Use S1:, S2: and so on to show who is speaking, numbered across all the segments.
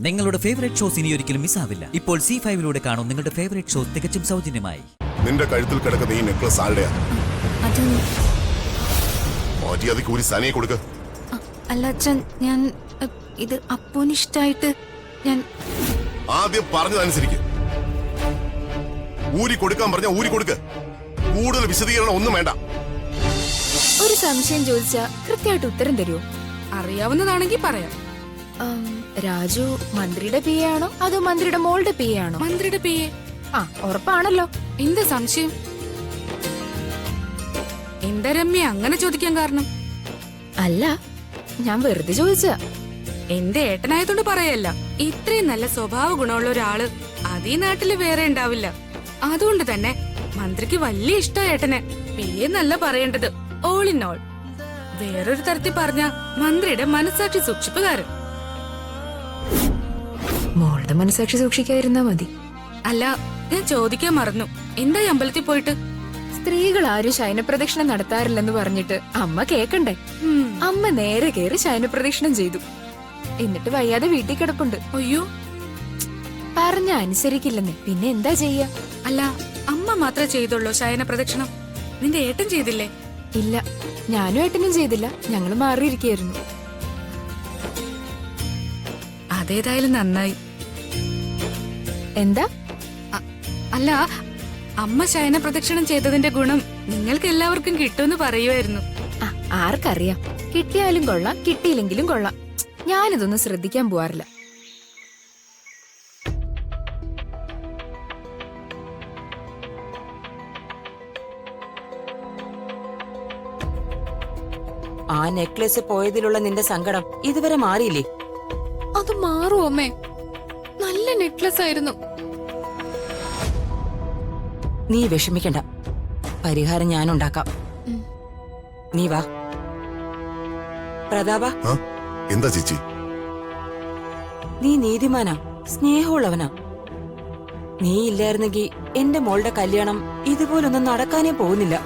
S1: നിങ്ങളുടെ favourite shows ഇനി ഒരിക്കലും മിസ്സാവില്ല. ഇപ്പോൾ C5 കാണും നിങ്ങളുടെ ഫേവറേറ്റ് ഷോസ് തികച്ചും സൗജന്യമായി.
S2: നിന്റെ കഴുത്തിൽ കിടക്കുന്ന ഈ നെക്ലസ് ആരുടെയാ?
S3: അത്
S2: മര്യാദയ്ക്ക് ഒരു സനയെ കൊടുക്ക.
S3: അല്ല അച്ഛൻ, ഞാൻ ഇത് അപ്പൂനിഷ്ടായിട്ട് ഞാൻ
S2: ആദ്യം പറഞ്ഞതനുസരിക്ക്. ഊരി കൊടുക്കാൻ പറഞ്ഞ ഊരി കൊടുക്ക. കൂടുതൽ വിശദീകരണം ഒന്നും വേണ്ട.
S3: ഒരു സംശയം ചോദിച്ചാ കൃത്യമായിട്ട് ഉത്തരം തരുമോ?
S4: അറിയാവുന്നതാണെങ്കിൽ പറയാം.
S3: രാജു മന്ത്രിയുടെ പി ആണോ അതോ മന്ത്രിയുടെ മോളുടെ പി ആണോ?
S4: മന്ത്രിയുടെ പി എ.
S3: ആ, ഉറപ്പാണല്ലോ.
S4: എന്ത് സംശയം? എന്താ രമ്യ അങ്ങനെ ചോദിക്കാൻ കാരണം?
S3: അല്ല, ഞാൻ വെറുതെ ചോദിച്ചാ.
S4: എന്റെ ഏട്ടനായതുകൊണ്ട് പറയല്ല. ഇത്രയും നല്ല സ്വഭാവ ഗുണമുള്ള ഒരാള് അതീ നാട്ടില് വേറെ ഉണ്ടാവില്ല. അതുകൊണ്ട് തന്നെ മന്ത്രിക്ക് വലിയ ഇഷ്ടം ഏട്ടനെ. പി എന്നല്ല പറയേണ്ടത്, ഓൾ ഇൻ ഓൾ. വേറൊരു തരത്തിൽ പറഞ്ഞ മന്ത്രിയുടെ മനസാക്ഷി സൂക്ഷിപ്പുകാരൻ.
S3: മോളുടെ മനസാക്ഷി സൂക്ഷിക്കാതിരുന്നാ മതി.
S4: അല്ല, ഞാൻ ചോദിക്കാൻ മറന്നു. എന്തായി അമ്പലത്തിൽ പോയിട്ട്?
S3: സ്ത്രീകൾ ആരും ശയനപ്രദക്ഷിണം നടത്താറില്ലെന്ന് പറഞ്ഞിട്ട് അമ്മ കേക്കണ്ടേ? അമ്മ നേരെ കയറി ശയനപ്രദക്ഷിണം ചെയ്തു. എന്നിട്ട് വയ്യാതെ വീട്ടിൽ കിടപ്പുണ്ട്.
S4: അയ്യോ,
S3: പറഞ്ഞ അനുസരിക്കില്ലെന്നേ, പിന്നെ എന്താ ചെയ്യാ?
S4: അല്ല, അമ്മ മാത്രമേ ചെയ്തുള്ളൂ ശയന പ്രദക്ഷിണം? നിന്റെ ഏട്ടൻ ചെയ്തില്ലേ?
S3: ഇല്ല, ഞാനും ഏട്ടനും ചെയ്തില്ല. ഞങ്ങൾ മാറിയിരിക്കായിരുന്നു.
S4: അതേതായാലും നന്നായി.
S3: എന്താ?
S4: അല്ല, അമ്മ ശയന പ്രദക്ഷിണം ചെയ്തതിന്റെ ഗുണം നിങ്ങൾക്ക് എല്ലാവർക്കും കിട്ടുമെന്ന് പറയുമായിരുന്നു.
S3: ആർക്കറിയാം, കിട്ടിയാലും കൊള്ളാം കിട്ടിയില്ലെങ്കിലും കൊള്ളാം. ഞാനിതൊന്നും ശ്രദ്ധിക്കാൻ പോവാറില്ല.
S5: ആ നെക്ലസ് പോയതിലുള്ള നിന്റെ സങ്കടം ഇതുവരെ മാറിയില്ലേ?
S3: അത് മാറുമോ അമ്മേ? നല്ല നെക്ലസ് ആയിരുന്നു.
S5: നീ വിഷമിക്കണ്ട, പരിഹാരം ഞാൻ ഉണ്ടാക്കാം. നീ വാ. പ്രതാപ,
S2: എന്താ ചേച്ചി?
S5: നീ നീതിമാനാ, സ്നേഹമുള്ളവനാ. നീ ഇല്ലായിരുന്നെങ്കിൽ എന്റെ മോളുടെ കല്യാണം ഇതുപോലൊന്നും നടക്കാനേ പോകുന്നില്ല.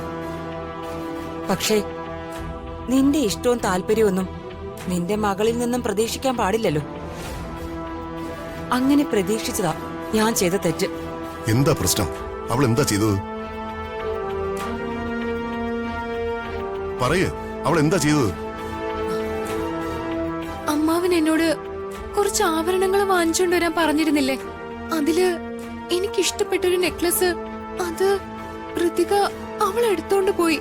S5: പക്ഷേ നിന്റെ ഇഷ്ടവും താല്പര്യമൊന്നും നിന്റെ മകളിൽ നിന്നും പ്രതീക്ഷിക്കാൻ പാടില്ലല്ലോ. അങ്ങനെ പ്രതീക്ഷിച്ചതാ ഞാൻ ചെയ്ത തെറ്റ്.
S2: എന്താ പ്രശ്നം? അവൾ എന്താ ചെയ്തത്? പറയേ, അവൾ എന്താ ചെയ്തത്?
S3: അമ്മാവൻ എന്നോട് കുറച്ച് ആഭരണങ്ങൾ വാങ്ങിച്ചോണ്ട് വരാൻ പറഞ്ഞിരുന്നില്ലേ? അതില് എനിക്കിഷ്ടപ്പെട്ടൊരു നെക്ലസ്, അത് ഋതിക അവൾ എടുത്തോണ്ട് പോയി.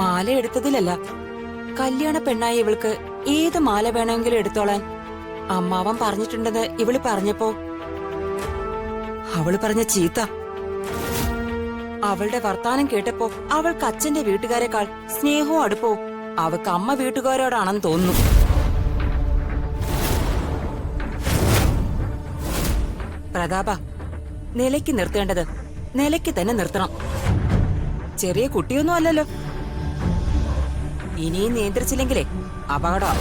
S5: മാല എടുത്തതിലല്ല, കല്യാണ പെണ്ണായി ഇവൾക്ക് ഏത് മാല വേണമെങ്കിലും എടുത്തോളാൻ അമ്മാവൻ പറഞ്ഞിട്ടുണ്ടെന്ന് ഇവള് പറഞ്ഞപ്പോ അവള് പറഞ്ഞ ചീത്ത. അവളുടെ വർത്താനം കേട്ടപ്പോ അവൾക്ക് അച്ഛന്റെ വീട്ടുകാരെക്കാൾ സ്നേഹവും അടുപ്പവും അവൾക്ക് അമ്മ വീട്ടുകാരോടാണെന്ന് തോന്നുന്നു. പ്രതാപ, നിലയ്ക്ക് നിർത്തേണ്ടത് നിലയ്ക്ക് തന്നെ നിർത്തണം. ചെറിയ കുട്ടിയൊന്നും അല്ലല്ലോ. ഇനിയും നിയന്ത്രിച്ചില്ലെങ്കിലേ അപകടം.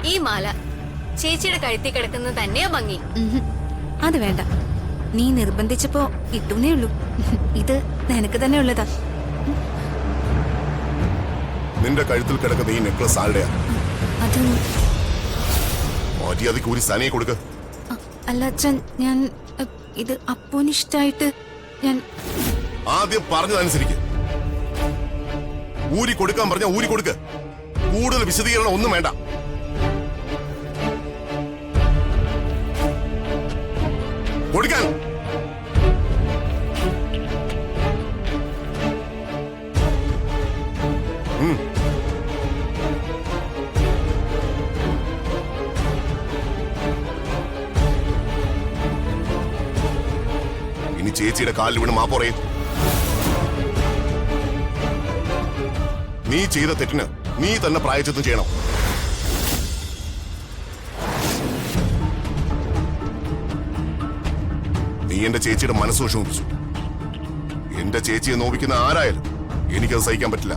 S6: ഈ മാല ചേച്ചിയുടെ കഴുത്തി കിടക്കുന്നത് തന്നെയാ ഭംഗി.
S3: അത് വേണ്ട, നീ നിർബന്ധിച്ചപ്പോ ഇട്ടൂന്നേ ഉള്ളൂ. ഇത് നിനക്ക് തന്നെ ഉള്ളതാ.
S2: നിന്റെ കഴുത്തിൽ കിടക്കുന്ന ഈ നെക്ലസ് ആരുടെയാ?
S3: അത്
S2: മര്യാദയ്ക്ക് ഒരു സനയെ കൊടുക്ക.
S3: അല്ല അച്ഛൻ, ഞാൻ ഇത് അപ്പൂനിഷ്ടായിട്ട് ഞാൻ
S2: ആദ്യം പറഞ്ഞതനുസരിക്ക്. ഊരി കൊടുക്കാൻ പറഞ്ഞ ഊരി കൊടുക്ക. കൂടുതൽ വിശദീകരണം ഒന്നും വേണ്ട. കൊടുക്കാൻ. ഇനി ചേച്ചിയുടെ കാലിൽ വീണ് മാപ്പ് പറയും. നീ ചെയ്ത തെറ്റിന് നീ തന്നെ പ്രായച്ചിത്തം ചെയ്യണം. നീ എന്റെ ചേച്ചിയുടെ മനസ്സ് വിഷമിപ്പിച്ചു. എന്റെ ചേച്ചിയെ നോവിക്കുന്ന ആരായാലും എനിക്കത് സഹിക്കാൻ പറ്റില്ല.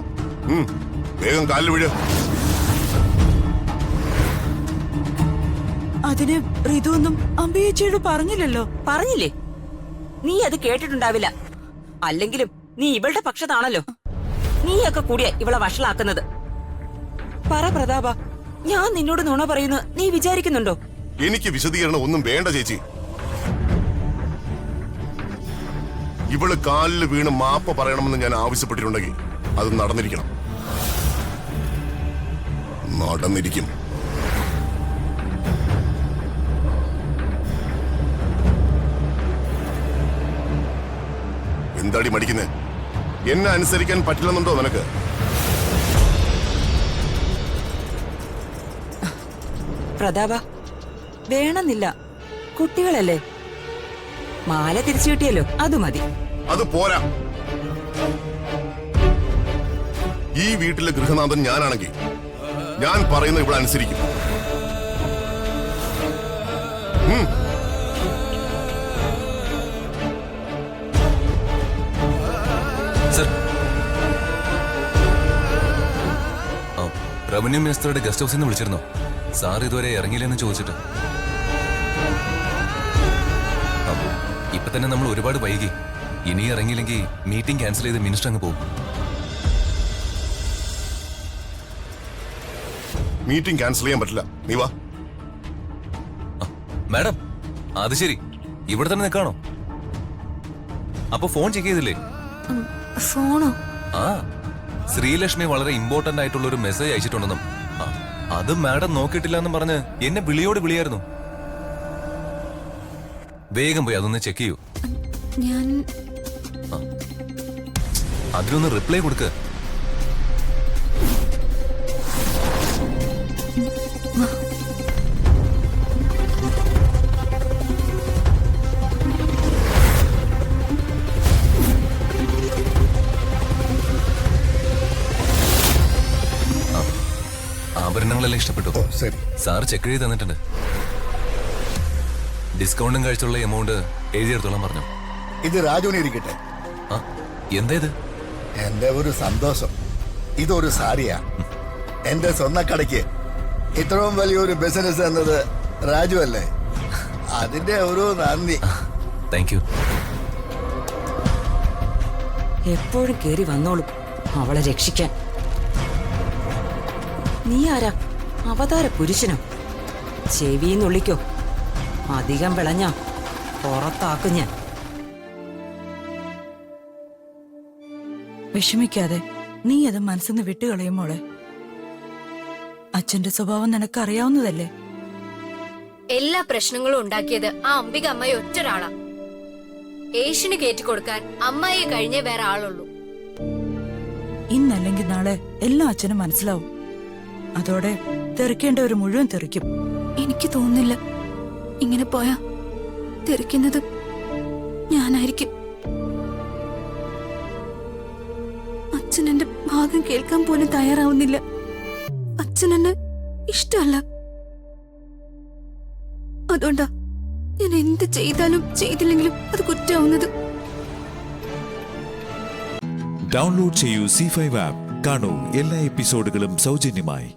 S2: വേഗം കാലിൽ വീഴ്.
S7: അതിന് ഋതുവൊന്നും അമ്പയേച്ചിയോട് പറഞ്ഞില്ലല്ലോ.
S5: പറഞ്ഞില്ലേ? നീ അത് കേട്ടിട്ടുണ്ടാവില്ല. അല്ലെങ്കിലും നീ ഇവളുടെ പക്ഷത്താണല്ലോ. നീയൊക്കെ കൂടിയ ഇവളെ വഷളാക്കുന്നത്. പറ പ്രതാപ, ഞാൻ നിന്നോട് നുണ പറയുന്നു നീ വിചാരിക്കുന്നുണ്ടോ?
S2: എനിക്ക് വിശദീകരണം ഒന്നും വേണ്ട ചേച്ചി. ഇവള് കാലിൽ വീണ് മാപ്പ് പറയണമെന്ന് ഞാൻ ആവശ്യപ്പെട്ടിട്ടുണ്ടെങ്കിൽ അത് നടന്നിരിക്കണം. നടന്നിരിക്കും. എന്താടി മടിക്കുന്നേ? എന്നെ അനുസരിക്കാൻ പറ്റില്ലെന്നുണ്ടോ നിനക്ക്?
S5: പ്രതാപ, വേണമെന്നില്ല. കുട്ടികളല്ലേ, മാല തിരിച്ചു കിട്ടിയല്ലോ, അത് മതി.
S2: അത് പോരാ. ഈ വീട്ടിലെ ഗൃഹനാഥൻ ഞാനാണെങ്കിൽ ഞാൻ പറയുന്ന ഇവിടെ അനുസരിക്കും.
S8: സർ, റവന്യൂ മിനിസ്റ്ററുടെ ഗസ്റ്റ് ഹൗസിൽ നിന്ന് വിളിച്ചിരുന്നോ? സാർ ഇതുവരെ ഇറങ്ങിയില്ലെന്ന് ചോദിച്ചിട്ട്. ഇപ്പൊ തന്നെ നമ്മൾ ഒരുപാട് വൈകി. ഇനി ഇറങ്ങിയില്ലെങ്കിൽ മീറ്റിംഗ് ക്യാൻസൽ ചെയ്ത് മിനിസ്റ്റർ അങ്ങ് പോകും.
S2: മീറ്റിംഗ് ക്യാൻസൽ ചെയ്യാൻ പറ്റില്ല. നീ വാ.
S8: മാഡം, അത് ശരി, ഇവിടെ തന്നെ നിൽക്കാണോ? അപ്പൊ ഫോൺ ചെക്ക് ചെയ്തില്ലേ?
S4: ഫോണോ?
S8: ആ, ശ്രീലക്ഷ്മി വളരെ ഇമ്പോർട്ടന്റ് ആയിട്ടുള്ള ഒരു മെസ്സേജ് അയച്ചിട്ടുണ്ടെന്നും അത് മാഡം നോക്കിയിട്ടില്ല എന്നും പറഞ്ഞ് എന്നെ വിളിയോട് വിളിയായിരുന്നു. വേഗം പോയി അതൊന്ന് ചെക്ക് ചെയ്യൂ.
S4: ഞാൻ
S8: അതിനൊന്ന് റിപ്ലൈ കൊടുക്ക. ആഭരണങ്ങളെല്ലാം ഇഷ്ടപ്പെട്ടു. സാർ ചെക്ക് ചെയ്ത് തന്നിട്ടുണ്ട്. ഡിസ്കൗണ്ടും കഴിച്ചുള്ള എമൗണ്ട് എഴുതിയെടുത്തോളാൻ പറഞ്ഞു.
S9: ഇത് രാജുവിനെ ഇരിക്കട്ടെ.
S8: ആ, എന്താ ഇത്?
S9: എന്റെ ഒരു സന്തോഷം. ഇതൊരു സാരിയാ. എന്റെ സ്വർണ്ണക്കടയ്ക്ക് ഇത്രയും വലിയൊരു ബിസിനസ് എന്നത് രാജു അല്ലേ? അതിന്റെ ഒരു നന്ദി.
S8: Thank you.
S5: എപ്പോഴും കേറി വന്നോളും അവളെ രക്ഷിക്കാൻ. നീ ആരാ? അവതാര പുരുഷനോ? ചെവിന്നുള്ളിക്കോ, അധികം വിളഞ്ഞ പുറത്താക്കും ഞാൻ.
S7: വിഷമിക്കാതെ, നീ അത് മനസ്സിന്ന് വിട്ടുകളയും മോളെ. അച്ഛന്റെ സ്വഭാവം നിനക്കറിയാവുന്നതല്ലേ?
S6: എല്ലാ പ്രശ്നങ്ങളും ഉണ്ടാക്കിയത് ആ അംബിക അമ്മായി ഒറ്റൊരാളാ. ഏഷ്യന് കയറ്റിക്കൊടുക്കാൻ അമ്മായിയെ കഴിഞ്ഞേ വേറെ ആളുള്ളൂ.
S7: ഇന്നല്ലെങ്കിൽ നാളെ എല്ലാം അച്ഛനും മനസ്സിലാവും. അതോടെ തെറിക്കേണ്ടവർ മുഴുവൻ തെറിക്കും.
S4: എനിക്ക് തോന്നുന്നില്ല ഇങ്ങനെ പോയാ തെറിക്കുന്നത് ഞാനായിരിക്കും. അച്ഛൻ എന്റെ ഭാഗം കേൾക്കാൻ പോലും തയ്യാറാവുന്നില്ല. അച്ഛൻ എന്നെ ഇഷ്ടമല്ല. അതുകൊണ്ടാ ഞാൻ എന്ത് ചെയ്താലും ചെയ്തില്ലെങ്കിലും അത് കുറ്റമാവുന്നത്.
S10: ഡൗൺലോഡ് ചെയ്യൂ C5 ആപ്പ്. കാണൂ എല്ലാ എപ്പിസോഡുകളും സൗജന്യമായി.